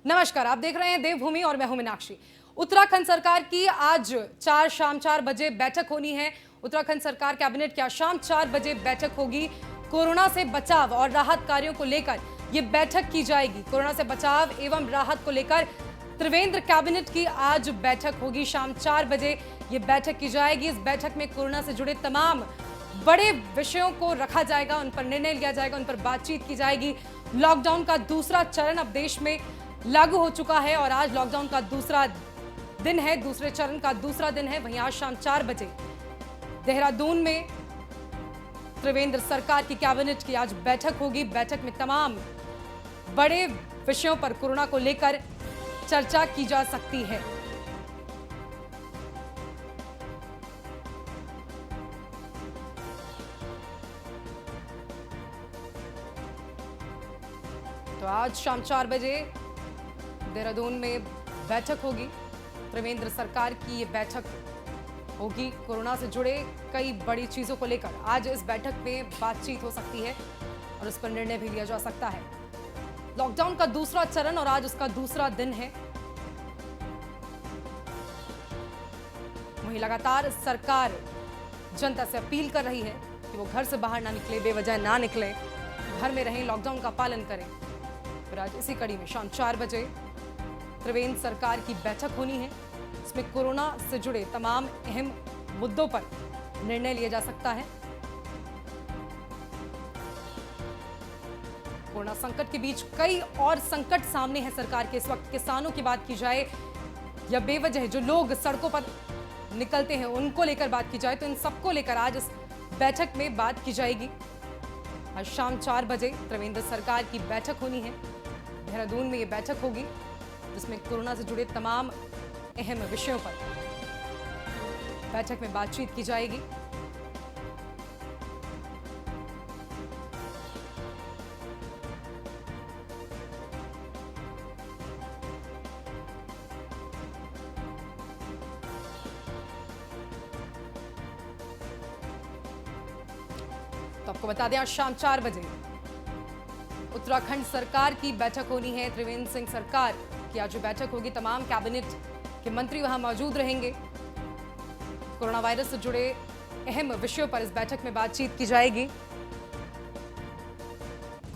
नमस्कार, आप देख रहे हैं देवभूमि और मैं हूं मीनाक्षी। उत्तराखंड सरकार की आज शाम 4 बजे बैठक होनी है। उत्तराखंड सरकार कैबिनेट की आज शाम 4 बजे बैठक होगी। कोरोना से बचाव और राहत कार्यों को लेकर ये बैठक की जाएगी। कोरोना से बचाव एवं राहत को लेकर त्रिवेंद्र कैबिनेट की आज बैठक होगी। शाम 4 बजे ये बैठक की जाएगी। इस बैठक में कोरोना से जुड़े तमाम बड़े विषयों को रखा जाएगा, उन पर निर्णय लिया जाएगा, उन पर बातचीत की जाएगी। लॉकडाउन का दूसरा चरण अब देश में लागू हो चुका है और आज लॉकडाउन का दूसरा दिन है, दूसरे चरण का दूसरा दिन है। वहीं आज शाम 4 बजे देहरादून में त्रिवेंद्र सरकार की कैबिनेट की आज बैठक होगी। बैठक में तमाम बड़े विषयों पर कोरोना को लेकर चर्चा की जा सकती है। तो आज शाम 4 बजे देहरादून में बैठक होगी। त्रिवेंद्र सरकार की ये बैठक होगी। कोरोना से जुड़े कई बड़ी चीजों को लेकर आज इस बैठक में बातचीत हो सकती है और उस पर निर्णय भी लिया जा सकता है। लॉकडाउन का दूसरा चरण और आज उसका दूसरा दिन है। वहीं लगातार सरकार जनता से अपील कर रही है कि वो घर से बाहर ना निकले, बेवजह ना निकले, घर में रहें, लॉकडाउन का पालन करें। फिर आज इसी कड़ी में शाम 4 बजे त्रिवेंद्र सरकार की बैठक होनी है। इसमें कोरोना से जुड़े तमाम अहम मुद्दों पर निर्णय लिया जा सकता है। कोरोना संकट के बीच कई और संकट सामने हैं सरकार के इस वक्त। किसानों की बात की जाए या बेवजह जो लोग सड़कों पर निकलते हैं उनको लेकर बात की जाए, तो इन सबको लेकर आज इस बैठक में बात की जाएगी। आज शाम 4 बजे त्रिवेंद्र सरकार की बैठक होनी है। देहरादून में ये बैठक होगी जिसमें कोरोना से जुड़े तमाम अहम विषयों पर बैठक में बातचीत की जाएगी। तो आपको बता दें आज शाम 4 बजे उत्तराखंड सरकार की बैठक होनी है। त्रिवेंद्र सिंह सरकार की आज बैठक होगी। तमाम कैबिनेट के मंत्री वहां मौजूद रहेंगे। कोरोना वायरस से जुड़े अहम विषयों पर इस बैठक में बातचीत की जाएगी।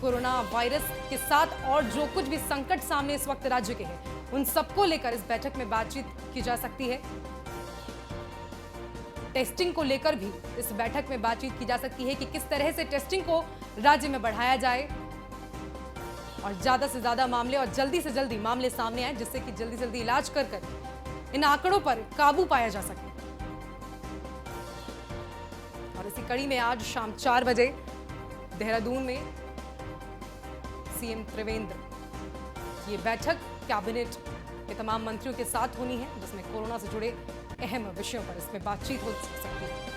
कोरोना वायरस के साथ और जो कुछ भी संकट सामने इस वक्त राज्य के हैं उन सबको लेकर इस बैठक में बातचीत की जा सकती है। टेस्टिंग को लेकर भी इस बैठक में बातचीत की जा सकती है कि किस तरह से टेस्टिंग को राज्य में बढ़ाया जाए और ज्यादा से ज्यादा मामले और जल्दी से जल्दी मामले सामने आए, जिससे कि जल्दी जल्दी इलाज कर इन आंकड़ों पर काबू पाया जा सके। और इसी कड़ी में आज शाम 4 बजे देहरादून में सीएम त्रिवेंद्र की ये बैठक कैबिनेट के तमाम मंत्रियों के साथ होनी है, जिसमें कोरोना से जुड़े अहम विषयों पर इसमें बातचीत हो सकती है।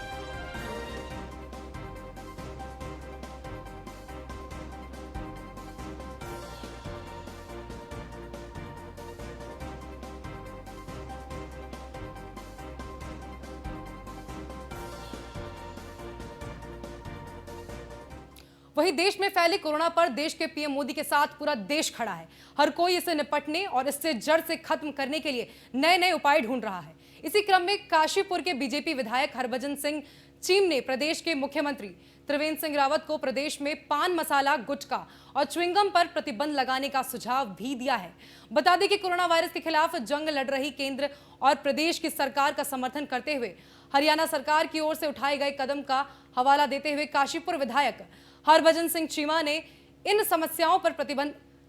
वहीं देश में फैले कोरोना पर देश के पीएम मोदी के साथ पूरा देश खड़ा है। हर कोई इसे निपटने और इससे जड़ से खत्म करने के लिए नए नए उपाय ढूंढ रहा है। इसी क्रम में काशीपुर के बीजेपी विधायक हरभजन सिंह चीम ने प्रदेश के मुख्यमंत्री त्रिवेंद्र सिंह रावत को प्रदेश में पान मसाला, गुटखा और च्युइंगम पर प्रतिबंध लगाने का सुझाव भी दिया है। बता दें कि कोरोना वायरस के खिलाफ जंग लड़ रही केंद्र और प्रदेश की सरकार का समर्थन करते हुए हरियाणा सरकार की ओर से उठाए गए कदम का हवाला देते हुए काशीपुर विधायक हरभजन सिंह चीमा ने इन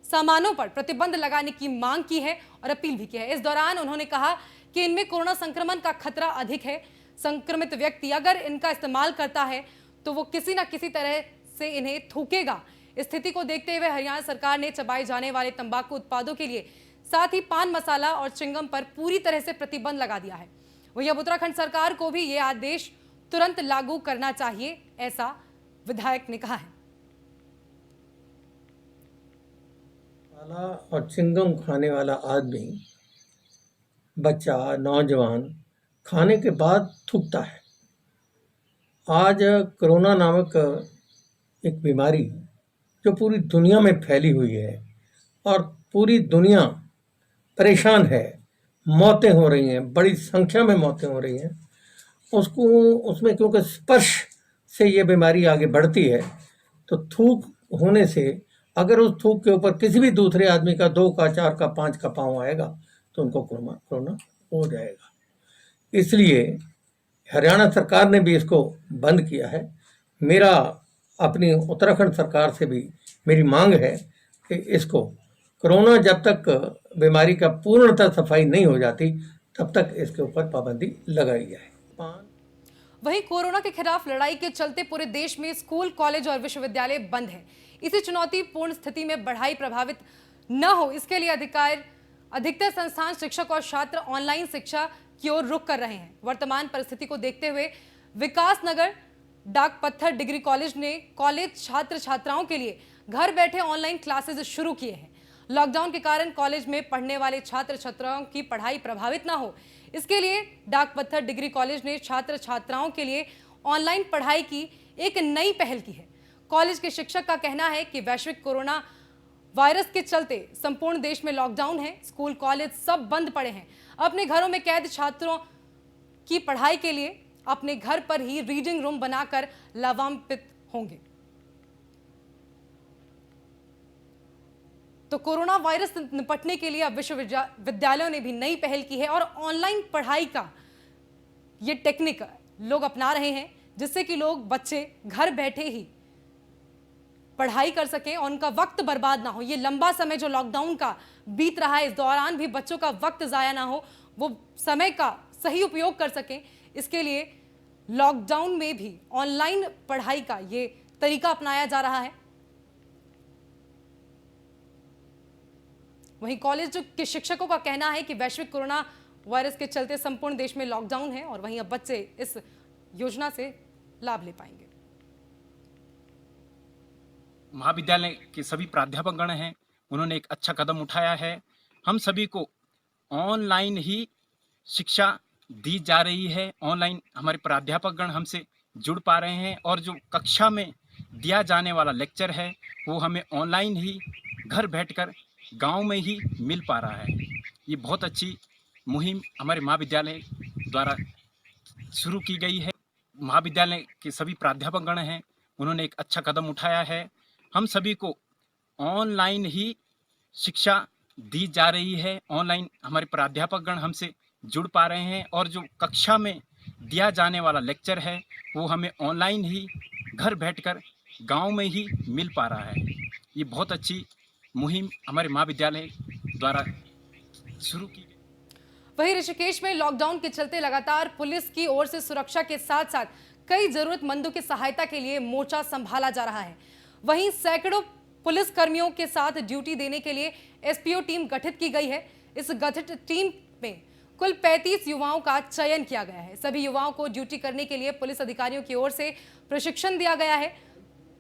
सामानों पर प्रतिबंध लगाने की मांग की है और अपील भी की है। इस दौरान उन्होंने कहा कि इनमें कोरोना संक्रमण का खतरा अधिक है। संक्रमित व्यक्ति अगर इनका इस्तेमाल करता है तो वो किसी न किसी तरह से इन्हें थूकेगा। इस स्थिति को देखते हुए हरियाणा सरकार ने चबाए जाने वाले तंबाकू उत्पादों के लिए साथ ही पान मसाला और च्युइंगम पर पूरी तरह से प्रतिबंध लगा दिया है। वहीं अब उत्तराखंड सरकार को भी ये आदेश तुरंत लागू करना चाहिए, ऐसा विधायक ने कहा है। वाला और च्युइंगम खाने वाला आदमी, बच्चा, नौजवान खाने के बाद थूकता है। आज कोरोना नामक एक बीमारी जो पूरी दुनिया में फैली हुई है और पूरी दुनिया परेशान है, मौतें हो रही हैं, बड़ी संख्या में मौतें हो रही हैं, उसको उसमें क्योंकि स्पर्श से ये बीमारी आगे बढ़ती है, तो थूक होने से अगर उस थूक के ऊपर किसी भी दूसरे आदमी का 2 का 4 का 5 का पाँव आएगा तो उनको कोरोना हो जाएगा। इसलिए हरियाणा सरकार ने भी इसको बंद किया है। मेरा अपनी उत्तराखंड सरकार से भी मेरी मांग है कि इसको कोरोना जब तक बीमारी का पूर्णतः सफाई नहीं हो जाती तब तक इसके ऊपर पाबंदी लगाई जाए। वहीं कोरोना के खिलाफ लड़ाई के चलते पूरे देश में स्कूल, कॉलेज और विश्वविद्यालय बंद हैं। इसी चुनौतीपूर्ण स्थिति में पढ़ाई प्रभावित न हो, इसके लिए अधिकतर संस्थान, शिक्षक और छात्र ऑनलाइन शिक्षा की ओर रुख कर रहे हैं। वर्तमान परिस्थिति को देखते हुए विकासनगर डाक पत्थर डिग्री कॉलेज ने कॉलेज छात्र छात्राओं के लिए घर बैठे ऑनलाइन क्लासेस शुरू किए हैं। लॉकडाउन के कारण कॉलेज में पढ़ने वाले छात्र छात्राओं की पढ़ाई प्रभावित ना हो, इसके लिए डाक पत्थर डिग्री कॉलेज ने छात्र छात्राओं के लिए ऑनलाइन पढ़ाई की एक नई पहल की है। कॉलेज के शिक्षक का कहना है कि वैश्विक कोरोना वायरस के चलते संपूर्ण देश में लॉकडाउन है, स्कूल कॉलेज सब बंद पड़े हैं। अपने घरों में कैद छात्रों की पढ़ाई के लिए अपने घर पर ही रीडिंग रूम बनाकर लाभान्वित होंगे। तो कोरोना वायरस से निपटने के लिए अब विश्वविद्यालयों ने भी नई पहल की है और ऑनलाइन पढ़ाई का ये टेक्निक लोग अपना रहे हैं, जिससे कि बच्चे घर बैठे ही पढ़ाई कर सकें और उनका वक्त बर्बाद ना हो। ये लंबा समय जो लॉकडाउन का बीत रहा है, इस दौरान भी बच्चों का वक्त जाया ना हो, वो समय का सही उपयोग कर सकें, इसके लिए लॉकडाउन में भी ऑनलाइन पढ़ाई का ये तरीका अपनाया जा रहा है। वहीं कॉलेज के शिक्षकों का कहना है कि वैश्विक कोरोना वायरस के चलते संपूर्ण देश में लॉकडाउन है और वहीं अब बच्चे इस योजना से लाभ ले पाएंगे। महाविद्यालय के सभी प्राध्यापकगण हैं, उन्होंने एक अच्छा कदम उठाया है। हम सभी को ऑनलाइन ही शिक्षा दी जा रही है। ऑनलाइन हमारे प्राध्यापकगण हमसे जुड़ पा रहे हैं और जो कक्षा में दिया जाने वाला लेक्चर है वो हमें ऑनलाइन ही घर बैठकर गांव में ही मिल पा रहा है। ये बहुत अच्छी मुहिम हमारे महाविद्यालय द्वारा शुरू की गई है। महाविद्यालय के सभी प्राध्यापकगण हैं, उन्होंने एक अच्छा कदम उठाया है। हम सभी को ऑनलाइन ही शिक्षा दी जा रही है। ऑनलाइन हमारे प्राध्यापकगण हमसे जुड़ पा रहे हैं और जो कक्षा में दिया जाने वाला लेक्चर है वो हमें ऑनलाइन ही घर बैठकर गांव में ही मिल पा रहा है। ये बहुत अच्छी मुहिम हमारे महाविद्यालय द्वारा शुरू की गई। वहीं ऋषिकेश में लॉकडाउन के चलते लगातार पुलिस की ओर से सुरक्षा के साथ साथ कई जरूरतमंदों की सहायता के लिए मोर्चा संभाला जा रहा है। वहीं सैकड़ों पुलिस कर्मियों के साथ ड्यूटी देने के लिए एसपीओ टीम गठित की गई है। इस गठित टीम में कुल 35 युवाओं का चयन किया गया है। सभी युवाओं को ड्यूटी करने के लिए पुलिस अधिकारियों की ओर से प्रशिक्षण दिया गया है।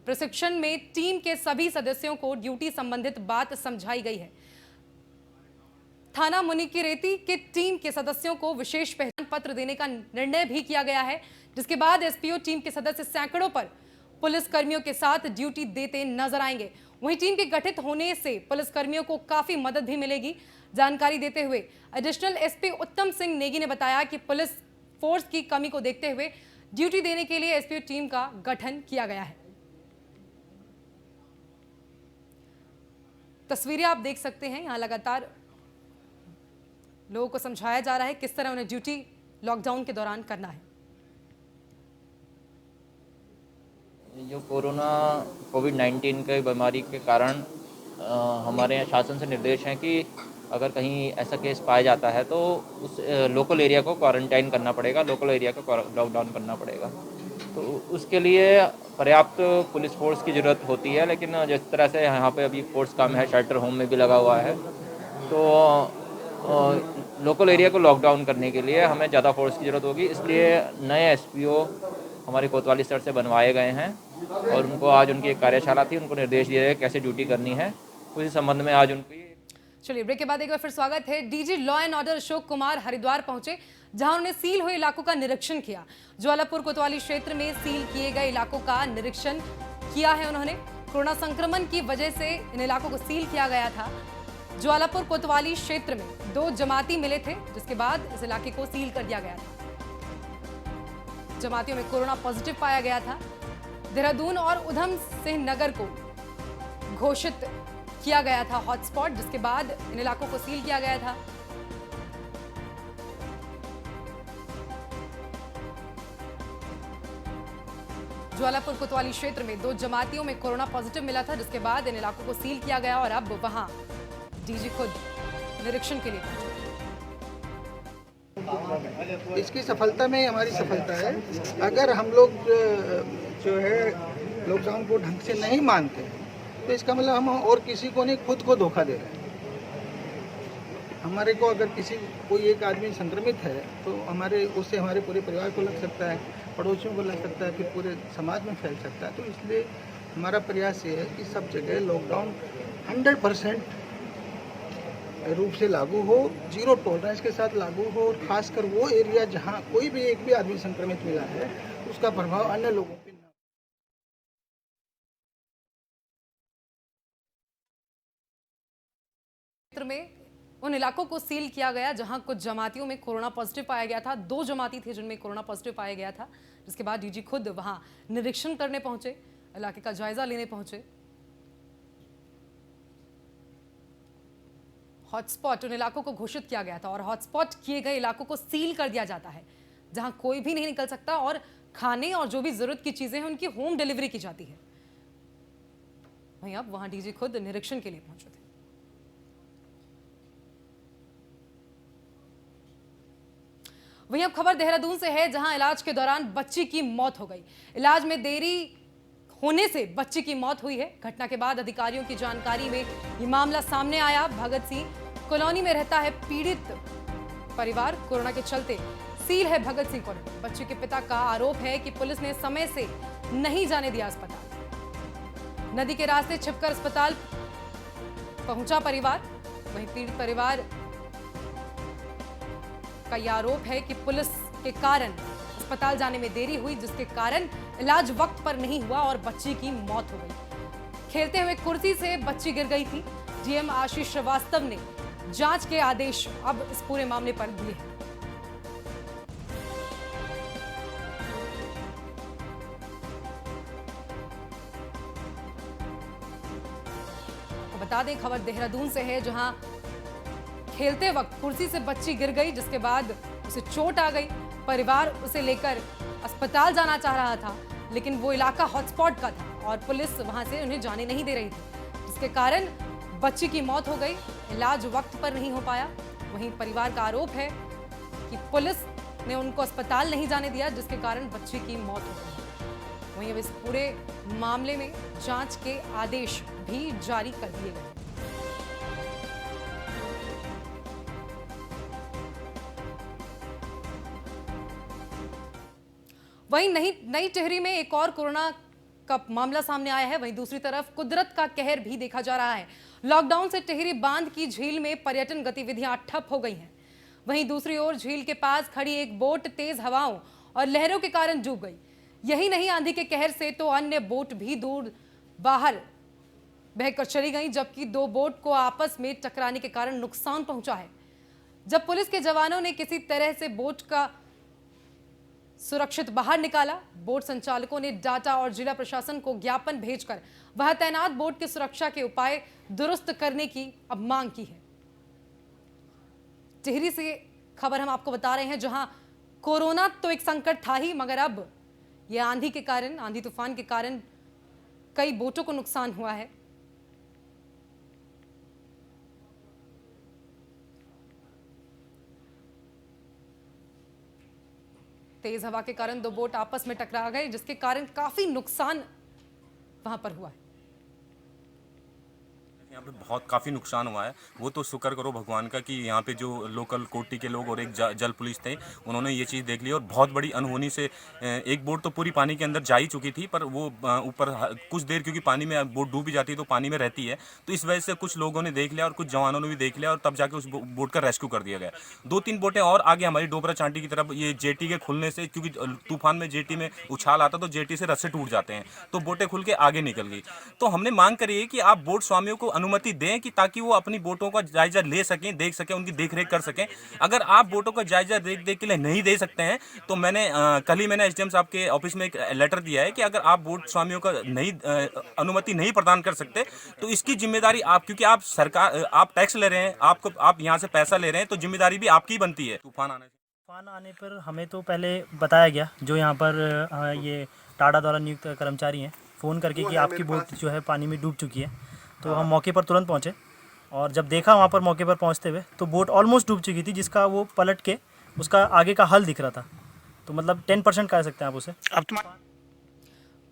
प्रशिक्षण में टीम के सभी सदस्यों को ड्यूटी संबंधित बात समझाई गई है। थाना मुनिकीरेती के टीम के सदस्यों को विशेष पहचान पत्र देने का निर्णय भी किया गया है, जिसके बाद एसपीओ टीम के सदस्य सैकड़ों पर पुलिस कर्मियों के साथ ड्यूटी देते नजर आएंगे। वहीं टीम के गठित होने से पुलिस कर्मियों को काफी मदद भी मिलेगी। जानकारी देते हुए एडिशनल एसपी उत्तम सिंह नेगी ने बताया कि पुलिस फोर्स की कमी को देखते हुए ड्यूटी देने के लिए एसपीओ टीम का गठन किया गया है। तस्वीरें आप देख सकते हैं, यहाँ लगातार लोगों को समझाया जा रहा है किस तरह उन्हें ड्यूटी लॉकडाउन के दौरान करना है। जो कोविड-19 के बीमारी के कारण हमारे यहाँ शासन से निर्देश हैं कि अगर कहीं ऐसा केस पाया जाता है तो उस लोकल एरिया को क्वारंटाइन करना पड़ेगा, लोकल एरिया को लॉकडाउन करना पड़ेगा। तो उसके लिए पर्याप्त पुलिस फोर्स की ज़रूरत होती है, लेकिन जिस तरह से यहाँ पे अभी फोर्स कम है, शेल्टर होम में भी लगा हुआ है, तो लोकल एरिया को लॉकडाउन करने के लिए हमें ज़्यादा फोर्स की ज़रूरत होगी। इसलिए नए एसपीओ हमारे कोतवाली स्तर से बनवाए गए हैं और उनको आज उनकी एक कार्यशाला थी, उनको निर्देश दिए गए कैसे ड्यूटी करनी है, उसी संबंध में आज उनकी। चलिए ब्रेक के बाद एक बार फिर स्वागत है। DG law and order Ashok Kumar Haridwar पहुंचे, जहां उन्होंने सील हुए इलाकों का निरीक्षण किया। ज्वालापुर कोतवाली क्षेत्र में सील किए गए इलाकों का निरीक्षण किया है उन्होंने। कोरोना संक्रमण की वजह से इन इलाकों को सील किया गया था, ज्वालापुर कोतवाली क्षेत्र में 2 जमाती मिले थे, जिसके बाद इस इलाके को सील कर दिया गया था। जमातियों में कोरोना पॉजिटिव पाया गया था। देहरादून और उधम सिंह नगर को घोषित किया गया था हॉटस्पॉट, जिसके बाद इन इलाकों को सील किया गया था। ज्वालापुर कोतवाली क्षेत्र में 2 जमातियों में कोरोना पॉजिटिव मिला था, जिसके बाद इन इलाकों को सील किया गया और अब वहां डीजी खुद निरीक्षण के लिए पहुंचे। इसकी सफलता में हमारी सफलता है। अगर हम लोग जो है लॉकडाउन को ढंग से नहीं मानते तो इसका मतलब हम और किसी को नहीं, खुद को धोखा दे रहे हैं। हमारे को अगर कोई एक आदमी संक्रमित है तो उससे हमारे पूरे परिवार को लग सकता है, पड़ोसियों को लग सकता है, फिर पूरे समाज में फैल सकता है। तो इसलिए हमारा प्रयास ये है कि सब जगह लॉकडाउन 100% रूप से लागू हो, 0 टॉलरेंस के साथ लागू हो, और खासकर वो एरिया जहां कोई भी एक भी आदमी संक्रमित मिला है उसका प्रभाव अन्य लोगों पे ना। क्षेत्र में उन इलाकों को सील किया गया जहां कुछ जमातियों में कोरोना पॉजिटिव पाया गया था। 2 जमाती थे जिनमें कोरोना पॉजिटिव पाया गया था, जिसके बाद डीजी खुद वहां निरीक्षण करने पहुंचे, इलाके का जायजा लेने पहुंचे। हॉटस्पॉट उन इलाकों को घोषित किया गया था और हॉटस्पॉट किए गए इलाकों को सील कर दिया जाता है, जहां कोई भी नहीं निकल सकता और खाने और जो भी जरूरत की चीजें हैं उनकी होम डिलीवरी की जाती है। वहीं अब वहां डीजी खुद निरीक्षण के लिए पहुंचे थे। वहीं अब खबर देहरादून से है, जहां इलाज के दौरान बच्ची की मौत हो गई। इलाज में देरी होने से बच्ची की मौत हुई है। घटना के बाद अधिकारियों की जानकारी में ये मामला सामने आया। भगत सिंह कॉलोनी में रहता है पीड़ित परिवार। कोरोना के चलते सील है भगत सिंह कॉलोनी। बच्ची के पिता का आरोप है कि पुलिस ने समय से नहीं जाने दिया अस्पताल। नदी के रास्ते छिपकर अस्पताल पहुंचा परिवार। वहीं पीड़ित परिवार का यह आरोप है कि पुलिस के कारण अस्पताल जाने में देरी हुई, जिसके कारण इलाज वक्त पर नहीं हुआ और बच्ची की मौत हो गई। खेलते हुए कुर्सी से बच्ची गिर गई थी। डीएम आशीष श्रीवास्तव ने जांच के आदेश अब इस पूरे मामले पर दिए हैं। तो बता दें, खबर देहरादून से है, जहां खेलते वक्त कुर्सी से बच्ची गिर गई, जिसके बाद उसे चोट आ गई। परिवार उसे लेकर अस्पताल जाना चाह रहा था, लेकिन वो इलाका हॉटस्पॉट का था और पुलिस वहां से उन्हें जाने नहीं दे रही थी, जिसके कारण बच्ची की मौत हो गई। इलाज वक्त पर नहीं हो पाया। वहीं परिवार का आरोप है कि पुलिस ने उनको अस्पताल नहीं जाने दिया, जिसके कारण बच्ची की मौत हो गई। वहीं अब इस पूरे मामले में जांच के आदेश भी जारी कर दिए गए। वहीं नई टिहरी में एक और कोरोना का मामला सामने आया है। वहीं दूसरी तरफ कुदरत का कहर भी देखा जा रहा है। लॉकडाउन से टिहरी बांध की झील में पर्यटन गतिविधियां ठप हो गई हैं। वहीं दूसरी ओर झील के पास खड़ी एक बोट तेज हवाओं और लहरों के कारण डूब गई। यही नहीं, आंधी के कहर से तो अन्य बोट भी दूर बाहर बहकर चली गई, जबकि 2 बोट को आपस में टकराने के कारण नुकसान पहुंचा है। जब पुलिस के जवानों ने किसी तरह से बोट का सुरक्षित बाहर निकाला, बोट संचालकों ने डाटा और जिला प्रशासन को ज्ञापन भेजकर वहां तैनात बोट की सुरक्षा के उपाय दुरुस्त करने की अब मांग की है। टिहरी से खबर हम आपको बता रहे हैं, जहां कोरोना तो एक संकट था ही, मगर अब यह आंधी तूफान के कारण कई बोटों को नुकसान हुआ है। तेज हवा के कारण 2 बोट आपस में टकरा गए, जिसके कारण काफी नुकसान वहां पर हुआ है। यहाँ पे काफ़ी नुकसान हुआ है। वो तो शुक्र करो भगवान का कि यहाँ पे जो लोकल कोटी के लोग और एक जल पुलिस थे, उन्होंने ये चीज़ देख ली और बहुत बड़ी अनहोनी से एक बोट तो पूरी पानी के अंदर जा ही चुकी थी, पर वो ऊपर कुछ देर, क्योंकि पानी में बोट डूब ही जाती है तो पानी में रहती है, तो इस वजह से कुछ लोगों ने देख लिया और कुछ जवानों ने भी देख लिया और तब जाके उस बोट का रेस्क्यू कर दिया गया। 2-3 बोटें और आगे हमारी डोबरा चांटी की तरफ, ये जेटी के खुलने से, क्योंकि तूफान में जेटी में उछाल आता तो जेटी से रस्से टूट जाते हैं, तो बोटें खुल के आगे निकल गई। तो हमने मांग करी है कि आप बोट स्वामियों को अनुमति अनुमति दें कि ताकि वो अपनी बोटों का जायजा ले सकें, देख सकें, उनकी देखरेख कर सकें। अगर आप बोटों का जायजा देख के लिए नहीं दे सकते हैं तो कल ही मैंने एसडीएम साहब के ऑफिस में एक लेटर दिया है कि अगर आप बोट स्वामियों का अनुमति नहीं प्रदान कर सकते तो इसकी जिम्मेदारी आप, क्योंकि आप सरकार, आप टैक्स ले रहे हैं, आप यहाँ से पैसा ले रहे हैं, तो जिम्मेदारी भी आपकी बनती है। तूफान आने पर हमें तो पहले बताया गया, जो यहाँ पर ये टाडा द्वारा नियुक्त कर्मचारी हैं, फ़ोन करके कि आपकी बोट जो है पानी में डूब चुकी है। तो हम मौके पर तुरंत पहुँचे और जब देखा वहाँ पर मौके पर पहुँचते हुए तो बोट ऑलमोस्ट डूब चुकी थी, जिसका वो पलट के उसका आगे का हल दिख रहा था। तो मतलब 10% कह सकते हैं आप उसे।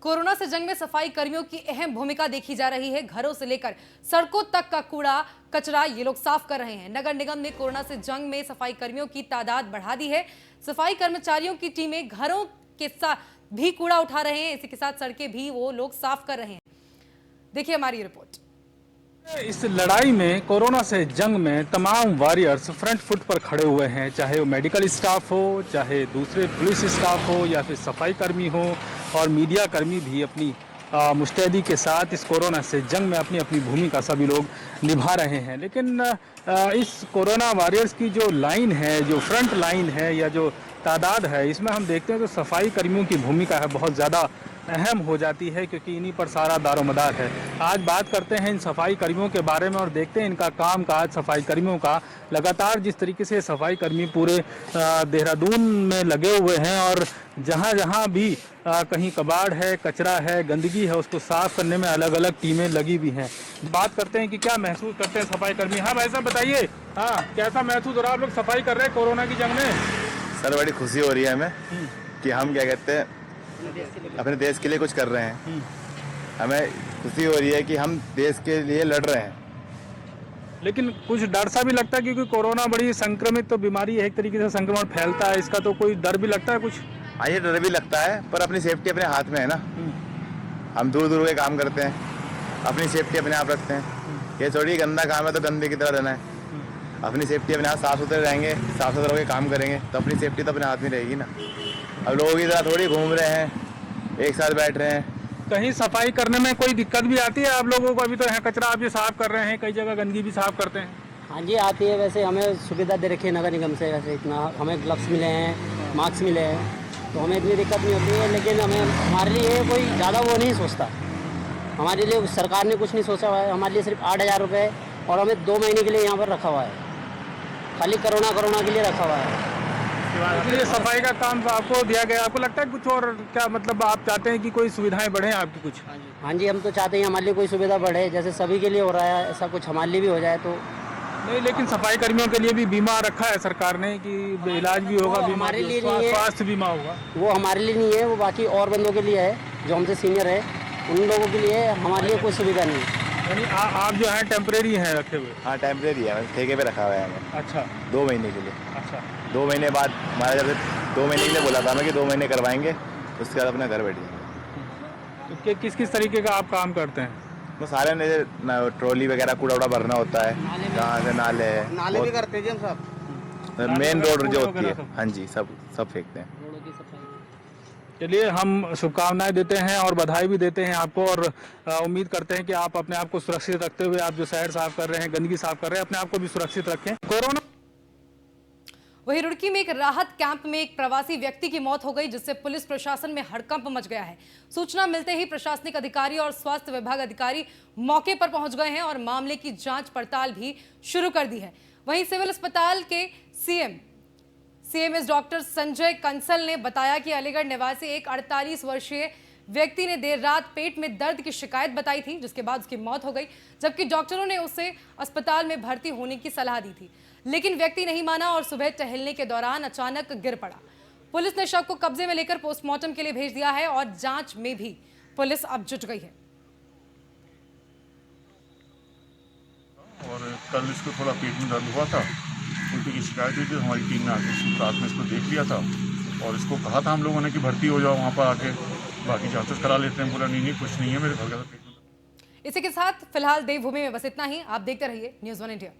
कोरोना से जंग में सफाई कर्मियों की अहम भूमिका देखी जा रही है। घरों से लेकर सड़कों तक का कूड़ा कचरा ये लोग साफ कर रहे हैं। नगर निगम ने कोरोना से जंग में सफाई कर्मियों की तादाद बढ़ा दी है। सफाई कर्मचारियों की टीमें घरों के साथ भी कूड़ा उठा रहे हैं, इसी के साथ सड़कें भी वो लोग साफ कर रहे हैं। देखिए हमारी रिपोर्ट। इस लड़ाई में, कोरोना से जंग में तमाम वॉरियर्स फ्रंट फुट पर खड़े हुए हैं, चाहे वो मेडिकल स्टाफ हो, चाहे दूसरे पुलिस स्टाफ हो या फिर सफाई कर्मी हो, और मीडिया कर्मी भी अपनी मुस्तैदी के साथ इस कोरोना से जंग में अपनी अपनी भूमिका सभी लोग निभा रहे हैं। लेकिन इस कोरोना वॉरियर्स की जो लाइन है, जो फ्रंट लाइन है या जो तादाद है, इसमें हम देखते हैं तो सफाई कर्मियों की भूमिका है बहुत ज़्यादा अहम हो जाती है, क्योंकि इन्हीं पर सारा दारोमदार है। आज बात करते हैं इन सफाई कर्मियों के बारे में और देखते हैं इनका काम काज सफाई कर्मियों का। लगातार जिस तरीके से सफाई कर्मी पूरे देहरादून में लगे हुए हैं और जहां जहां भी कहीं कबाड़ है, कचरा है, गंदगी है, उसको साफ करने में अलग अलग टीमें लगी हुई हैं। बात करते हैं कि क्या महसूस करते हैं सफाई कर्मी। हाँ भाई साहब बताइए, हाँ कैसा महसूस हो रहा है, आप लोग सफाई कर रहे हैं कोरोना की जंग में? सर बड़ी खुशी हो रही है हमें कि हम क्या कहते हैं अपने देश के लिए कुछ कर रहे हैं। हमें खुशी हो रही है कि हम देश के लिए लड़ रहे हैं। लेकिन कुछ डर सा भी लगता है, क्योंकि कोरोना बड़ी संक्रमित तो बीमारी है, एक तरीके से संक्रमण फैलता है, इसका तो कोई डर भी लगता है कुछ? हाँ ये डर भी लगता है, पर अपनी सेफ्टी अपने हाथ में है ना। हम दूर दूर के काम करते हैं, अपनी सेफ्टी अपने आप रखते हैं। ये थोड़ी गंदा काम है तो गंदे की तरह रहना है। अपनी सेफ्टी अपने हाथ, साफ सुथरे रहेंगे, साफ सुथरा होकर काम करेंगे तो अपनी सेफ्टी तो अपने हाथ में रहेगी ना। अब लोगों की तरह थोड़ी घूम रहे हैं, एक साथ बैठ रहे हैं। कहीं सफाई करने में कोई दिक्कत भी आती है आप लोगों को? अभी तो यहाँ कचरा आप ये साफ कर रहे हैं, कई जगह गंदगी भी साफ करते हैं। हाँ जी आती है, वैसे हमें सुविधा दे रखी है नगर निगम से। वैसे इतना हमें ग्लव्स मिले हैं, मास्क मिले हैं, तो हमें इतनी दिक्कत नहीं होती है। लेकिन हमारे लिए कोई ज़्यादा वो नहीं सोचता, हमारे लिए सरकार ने कुछ नहीं सोचा हुआ है। हमारे लिए सिर्फ 8,000 रुपये और हमें 2 महीने के लिए यहाँ पर रखा हुआ है, खाली कोरोना के लिए रखा हुआ है। इसलिए सफाई का काम आपको दिया गया। आपको लगता है कुछ और क्या, मतलब आप चाहते हैं कि कोई सुविधाएं बढ़े आपकी कुछ? हाँ जी हम तो चाहते हैं हमारे लिए कोई सुविधा बढ़े, जैसे सभी के लिए हो रहा है ऐसा कुछ हमारे लिए भी हो जाए तो। नहीं, लेकिन सफाई कर्मियों के लिए भी बीमा रखा है सरकार ने कि इलाज भी होगा, हमारे लिए नहीं है, स्वास्थ्य बीमा होगा। वो हमारे लिए नहीं है, वो बाकी और बंदों के लिए है जो हमसे सीनियर है, उन लोगों के लिए। हमारे लिए कोई सुविधा नहीं है। यानी आप जो है टेम्परेरी हैं रखे हुए? हाँ टेम्परेरी है, ठेके पे रखा हुआ है हमें। अच्छा, 2 महीने के लिए। अच्छा, 2 महीने बाद हमारा जब 2 महीने के लिए बोला था हमें कि 2 महीने करवाएंगे, उसके बाद अपना घर बैठ जाएंगे। तो किस तरीके का आप काम करते हैं? वो सारे ट्रॉली वगैरह कूड़ा उड़ा भरना होता है, जहाँ से नाले भी करते हैं जी हम सब, मेन रोड जो होती है, हाँ जी सब फेंकते हैं। चलिए हम शुभकामनाएं देते हैं और बधाई भी देते हैं आपको, और उम्मीद करते हैं कि आप अपने आप को सुरक्षित रखते हुए, आप जो शहर साफ कर रहे हैं, गंदगी साफ कर रहे हैं, अपने आप को भी सुरक्षित रखें। कोरोना। वहीं रुड़की में एक राहत कैंप में एक प्रवासी व्यक्ति की मौत हो गई, जिससे पुलिस प्रशासन में हड़कंप मच गया है। सूचना मिलते ही प्रशासनिक अधिकारी और स्वास्थ्य विभाग अधिकारी मौके पर पहुंच गए हैं और मामले की जांच पड़ताल भी शुरू कर दी है। वहीं सिविल अस्पताल के सीएमएस डॉक्टर संजय कंसल ने बताया कि अलीगढ़ निवासी एक 48 वर्षीय व्यक्ति ने देर रात पेट में दर्द की शिकायत बताई थी, जिसके बाद उसकी मौत हो गई, जबकि डॉक्टरों ने उसे अस्पताल में भर्ती होने की सलाह दी थी, लेकिन व्यक्ति नहीं माना और सुबह टहलने के दौरान अचानक गिर पड़ा। पुलिस ने शव को कब्जे में लेकर पोस्टमार्टम के लिए भेज दिया है और जांच में भी पुलिस अब जुट गई है। और कल इसको थोड़ा पेट में दर्द हुआ था, उल्टी की शिकायत हुई थी, हमारी टीम ने आके रात में इसको देख लिया था और इसको कहा था हम लोगों ने कि भर्ती हो जाओ वहाँ पर आके, बाकी जांच करा लेते हैं। बोला नहीं कुछ नहीं है, मेरे घर का पेट में। इसी के साथ फिलहाल देवभूमि में बस इतना ही। आप देखते रहिए न्यूज़ 1 इंडिया।